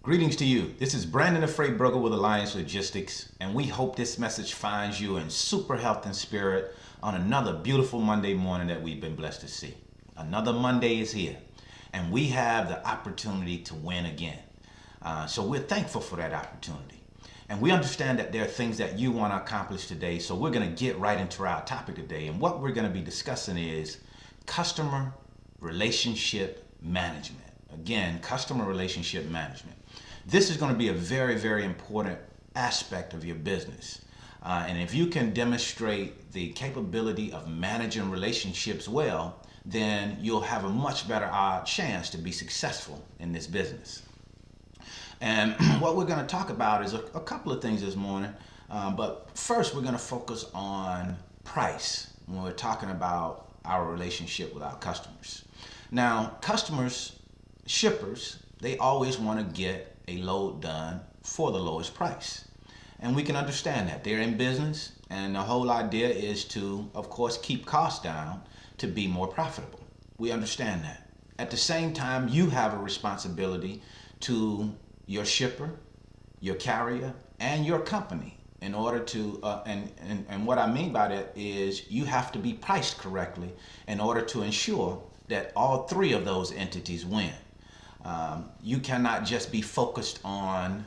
Greetings to you. This is Brandon the Freight Broker with Alliance Logistics, and we hope this message finds you in super health and spirit on another beautiful Monday morning that we've been blessed to see. Another Monday is here, and we have the opportunity to win again. So we're thankful for that opportunity. And we understand that there are things that you want to accomplish today, so we're going to get right into our topic today. And what we're going to be discussing is customer relationship management. Again, customer relationship management. This is going to be a very, very important aspect of your business. And if you can demonstrate the capability of managing relationships well, then you'll have a much better chance to be successful in this business. And what we're going to talk about is a couple of things this morning. But first, we're going to focus on price when we're talking about our relationship with our customers. Now, customers, shippers, they always want to get a load done for the lowest price. And we can understand that. They're in business, and the whole idea is to, of course, keep costs down to be more profitable. We understand that. At the same time, you have a responsibility to your shipper, your carrier, and your company in order to, and what I mean by that is you have to be priced correctly in order to ensure that all three of those entities win. You cannot just be focused on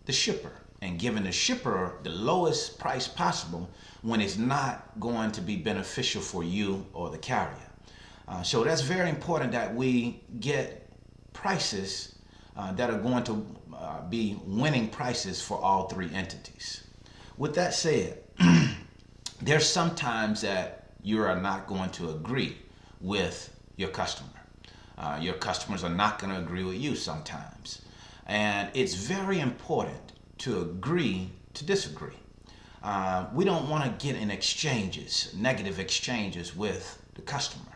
the shipper and giving the shipper the lowest price possible when it's not going to be beneficial for you or the carrier. So that's very important that we get prices that are going to be winning prices for all three entities. With that said, there's sometimes that you are not going to agree with your customer. Your customers are not going to agree with you sometimes. And it's very important to agree to disagree. We don't want to get in exchanges, negative exchanges with the customer.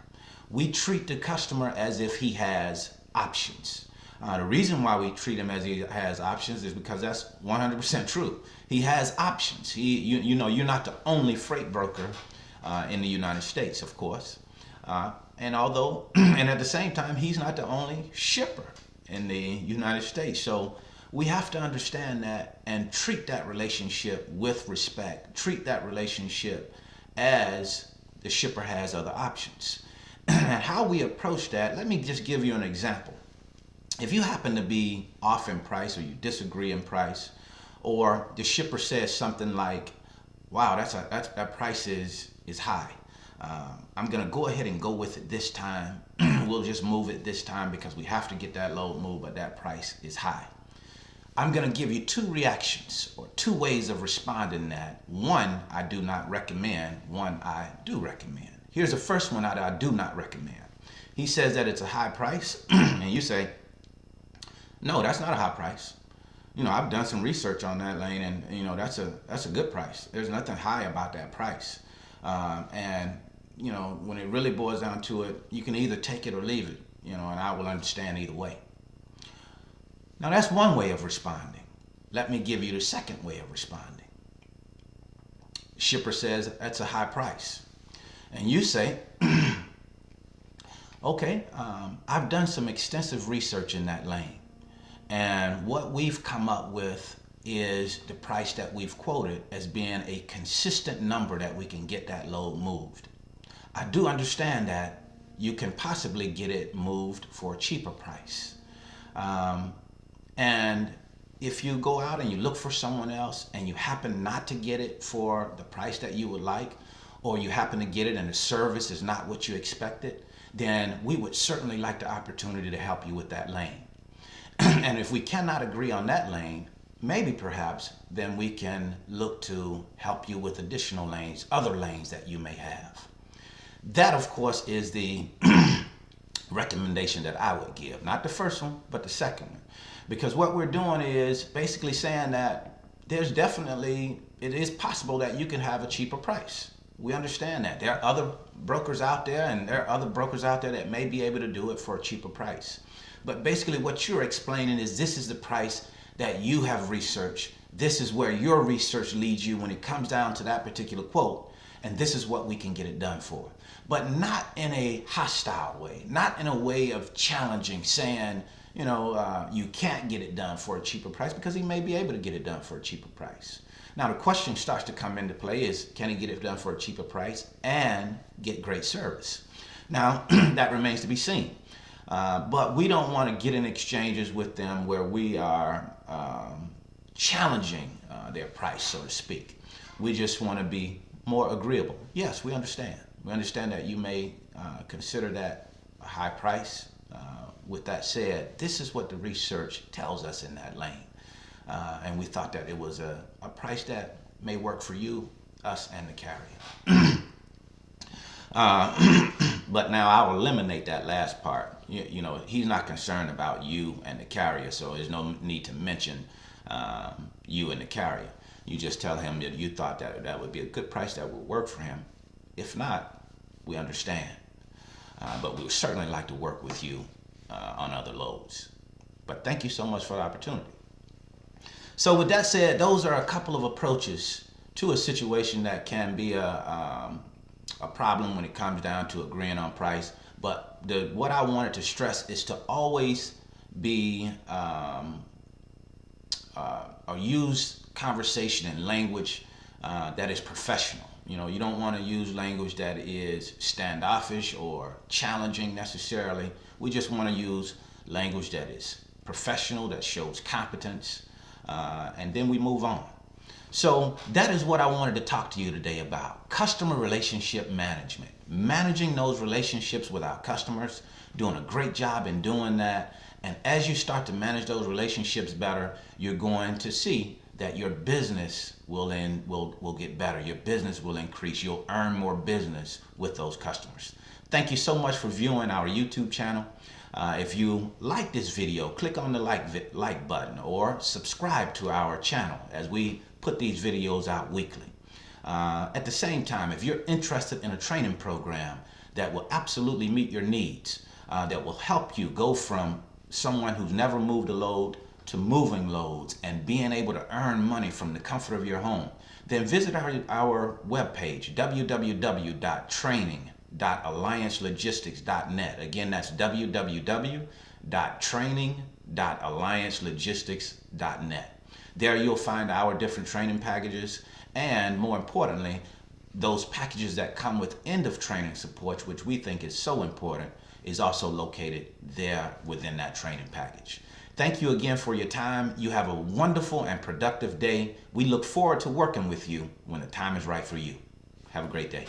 We treat the customer as if he has options. The reason why we treat him as he has options is because that's 100% true. He has options. You're not the only freight broker in the United States, of course. And at the same time, he's not the only shipper in the United States. So we have to understand that and treat that relationship with respect. Treat that relationship as the shipper has other options. And how we approach that, let me just give you an example. If you happen to be off in price or you disagree in price, or the shipper says something like, wow, that price is high. I'm going to go ahead and go with it this time. We'll just move it this time because we have to get that load moved, but that price is high. I'm going to give you two reactions or two ways of responding that. One, I do not recommend. One, I do recommend. Here's the first one that I do not recommend. He says that it's a high price, and you say, no, that's not a high price. I've done some research on that lane, and that's a good price. There's nothing high about that price. And when it really boils down to it, you can either take it or leave it, and I will understand either way. Now that's one way of responding. Let me give you the second way of responding. The shipper says that's a high price. And you say, okay, I've done some extensive research in that lane. And what we've come up with is the price that we've quoted as being a consistent number that we can get that load moved. I do understand that you can possibly get it moved for a cheaper price. And if you go out and you look for someone else and you happen not to get it for the price that you would like, or you happen to get it and the service is not what you expected, then we would certainly like the opportunity to help you with that lane. And if we cannot agree on that lane, maybe perhaps then we can look to help you with additional lanes, other lanes that you may have. That, of course, is the recommendation that I would give. Not the first one, but the second one. Because what we're doing is basically saying that it is possible that you can have a cheaper price. We understand that. There are other brokers out there, and there are other brokers out there that may be able to do it for a cheaper price. But basically what you're explaining is this is the price that you have researched. This is where your research leads you when it comes down to that particular quote. And this is what we can get it done for. But not in a hostile way, not in a way of challenging, saying, you can't get it done for a cheaper price, because he may be able to get it done for a cheaper price. Now the question starts to come into play is, can he get it done for a cheaper price and get great service? Now that remains to be seen. But we don't want to get in exchanges with them where we are challenging their price, so to speak. We just want to be more agreeable. Yes, we understand. We understand that you may consider that a high price. With that said, this is what the research tells us in that lane. And we thought that it was a price that may work for you, us, and the carrier. But now I'll eliminate that last part. He's not concerned about you and the carrier, so there's no need to mention you and the carrier. You just tell him that you thought that would be a good price that would work for him. If not, we understand. But we would certainly like to work with you on other loads. But thank you so much for the opportunity. So with that said, those are a couple of approaches to a situation that can be a problem when it comes down to agreeing on price. But what I wanted to stress is to always be or use conversation and language that is professional. You don't want to use language that is standoffish or challenging necessarily. We just want to use language that is professional, that shows competence, and then we move on. So that is what I wanted to talk to you today about. Customer relationship management. Managing those relationships with our customers, doing a great job in doing that. And as you start to manage those relationships better, you're going to see that your business will get better. Your business will increase. You'll earn more business with those customers. Thank you so much for viewing our YouTube channel. If you like this video, click on the like button or subscribe to our channel as we put these videos out weekly. At the same time, if you're interested in a training program that will absolutely meet your needs, that will help you go from someone who's never moved a load to moving loads and being able to earn money from the comfort of your home, then visit our webpage, www.training.alliancelogistics.net. Again, that's www.training.alliancelogistics.net. There you'll find our different training packages, and more importantly, those packages that come with end of training support, which we think is so important, is also located there within that training package. Thank you again for your time. You have a wonderful and productive day. We look forward to working with you when the time is right for you. Have a great day.